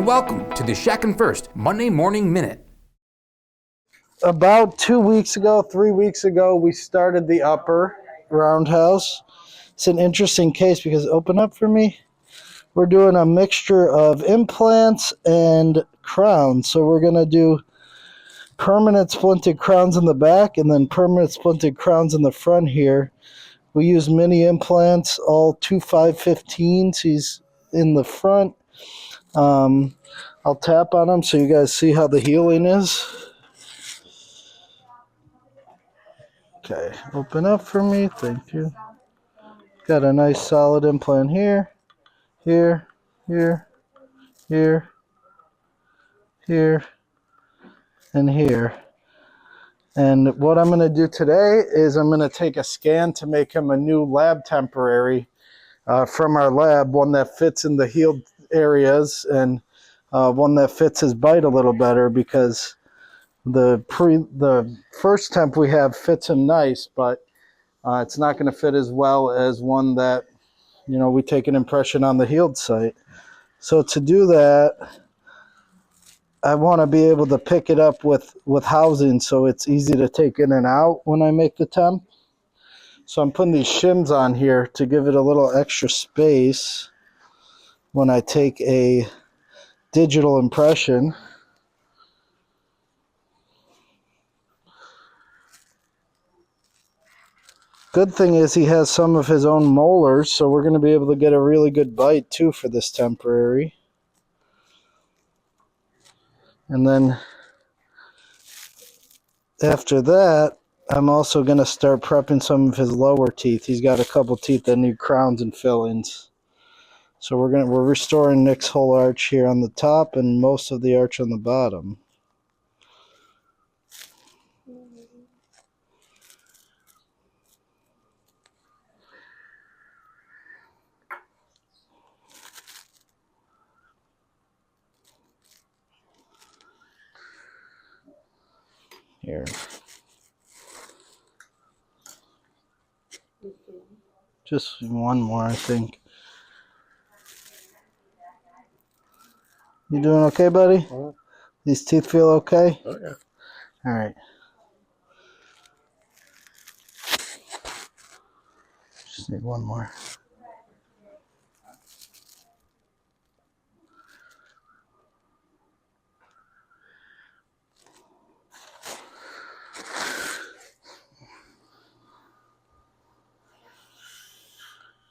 and welcome to the Shatkin F.I.R.S.T Monday Morning Minute. About 2 weeks ago, 3 weeks ago, we started the upper roundhouse. It's an interesting case because, open up for me, we're doing a mixture of implants and crowns. So we're going to do permanent splinted crowns in the back and then permanent splinted crowns in the front here. We use mini implants, all 2 5/15s. He's in the front. I'll tap on them so you guys see how the healing is. Okay, open up for me. Thank you. Got a nice solid implant here, here, here, here, here, and here. And what I'm going to do today is I'm going to take a scan to make him a new lab temporary from our lab, one that fits in the healed areas and one that fits his bite a little better, because the first temp we have fits him nice, but it's not going to fit as well as one that, you know, we take an impression on the healed site. So to do that, I want to be able to pick it up with housing so it's easy to take in and out when I make the temp. So I'm putting these shims on here to give it a little extra space when I take a digital impression. Good thing is he has some of his own molars, so we're going to be able to get a really good bite too for this temporary. And then after that, I'm also going to start prepping some of his lower teeth. He's got a couple teeth that need crowns and fillings. So we're restoring Nick's whole arch here on the top and most of the arch on the bottom. Here. Just one more, I think. You doing okay, buddy? These teeth feel okay? Oh, yeah. All right. Just need one more.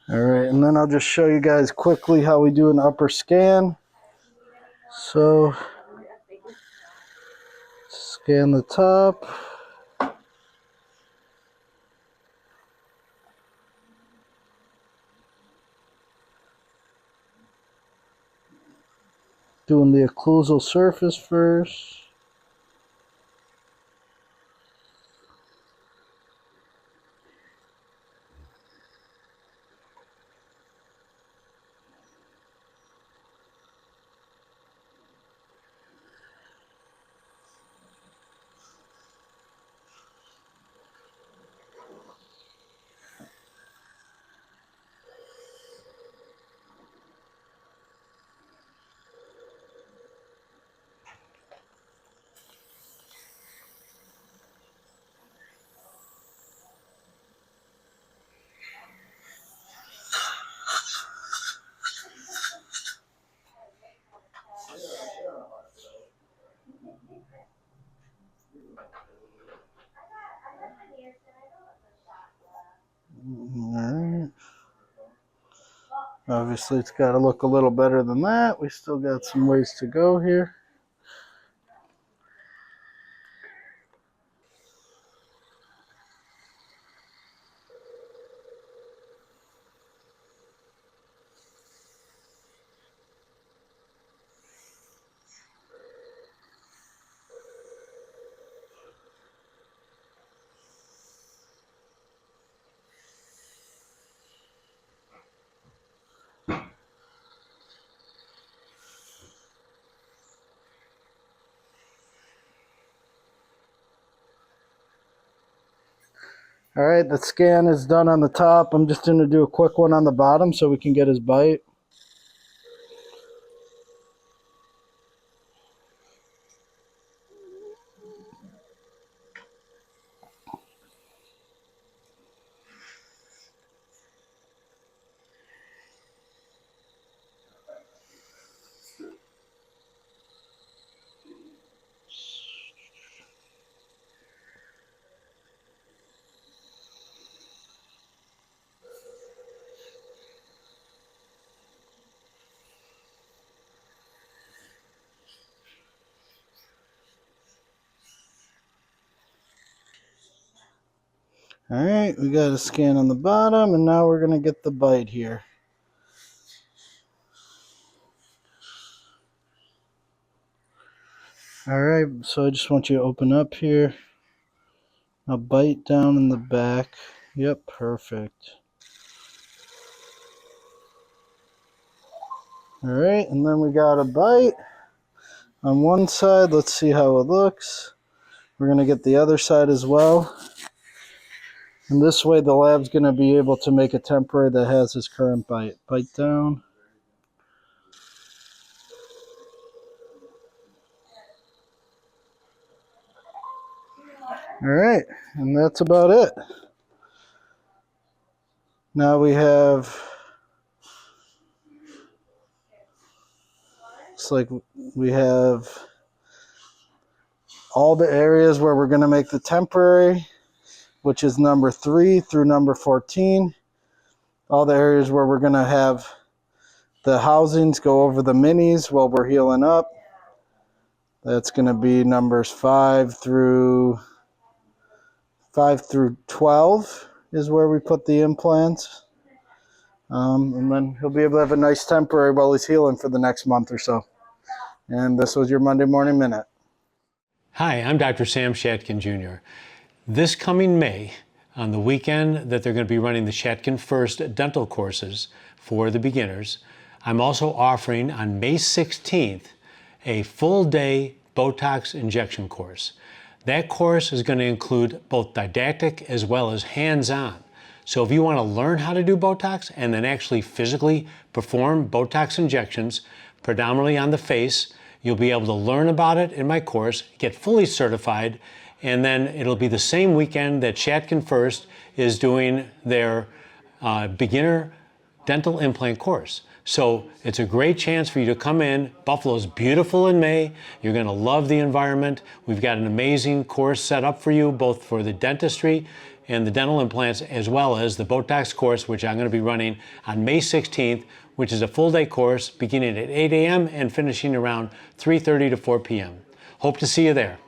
All right, and then I'll just show you guys quickly how we do an upper scan. So, scan the top. Doing the occlusal surface first. Alright. Obviously it's got to look a little better than that. We still got some ways to go here. All right, the scan is done on the top. I'm just going to do a quick one on the bottom so we can get his bite. All right, we got a scan on the bottom, and now we're going to get the bite here. All right, so I just want you to open up here. A bite down in the back. Yep, perfect. All right, and then we got a bite on one side. Let's see how it looks. We're going to get the other side as well. And this way the lab's going to be able to make a temporary that has his current bite. Bite down. All right, and that's about it. Now we have, it's like we have all the areas where we're going to make the temporary, which is number 3 through number 14. All the areas where we're going to have the housings go over the minis while we're healing up. That's going to be numbers 5 through 12 is where we put the implants. And then he'll be able to have a nice temporary while he's healing for the next month or so. And this was your Monday Morning Minute. Hi, I'm Dr. Sam Shatkin Jr. This coming May, on the weekend that they're going to be running the Shatkin F.I.R.S.T dental courses for the beginners, I'm also offering on May 16th a full-day Botox injection course. That course is going to include both didactic as well as hands-on. So if you want to learn how to do Botox and then actually physically perform Botox injections, predominantly on the face, you'll be able to learn about it in my course, get fully certified, and then it'll be the same weekend that Shatkin F.I.R.S.T is doing their beginner dental implant course. So it's a great chance for you to come in. Buffalo's beautiful in May. You're going to love the environment. We've got an amazing course set up for you, both for the dentistry and the dental implants, as well as the Botox course, which I'm going to be running on May 16th, which is a full-day course beginning at 8 a.m. and finishing around 3:30 to 4 p.m. Hope to see you there.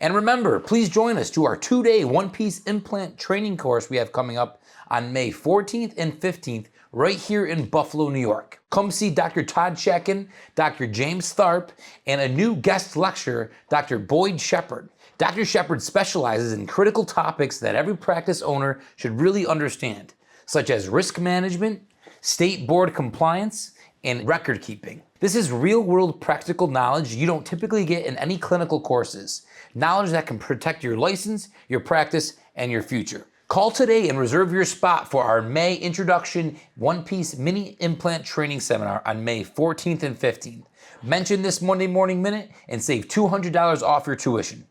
And remember, please join us to our 2-day One-Piece Implant Training course we have coming up on May 14th and 15th right here in Buffalo, New York. Come see Dr. Todd Shatkin, Dr. James Tharp, and a new guest lecturer, Dr. Boyd Shephard. Dr. Shephard specializes in critical topics that every practice owner should really understand, such as risk management, state board compliance, and record keeping. This is real-world practical knowledge you don't typically get in any clinical courses. Knowledge that can protect your license, your practice, and your future. Call today and reserve your spot for our May Introduction One-Piece Mini Implant Training Seminar on May 14th and 15th. Mention this Monday Morning Minute and save $200 off your tuition.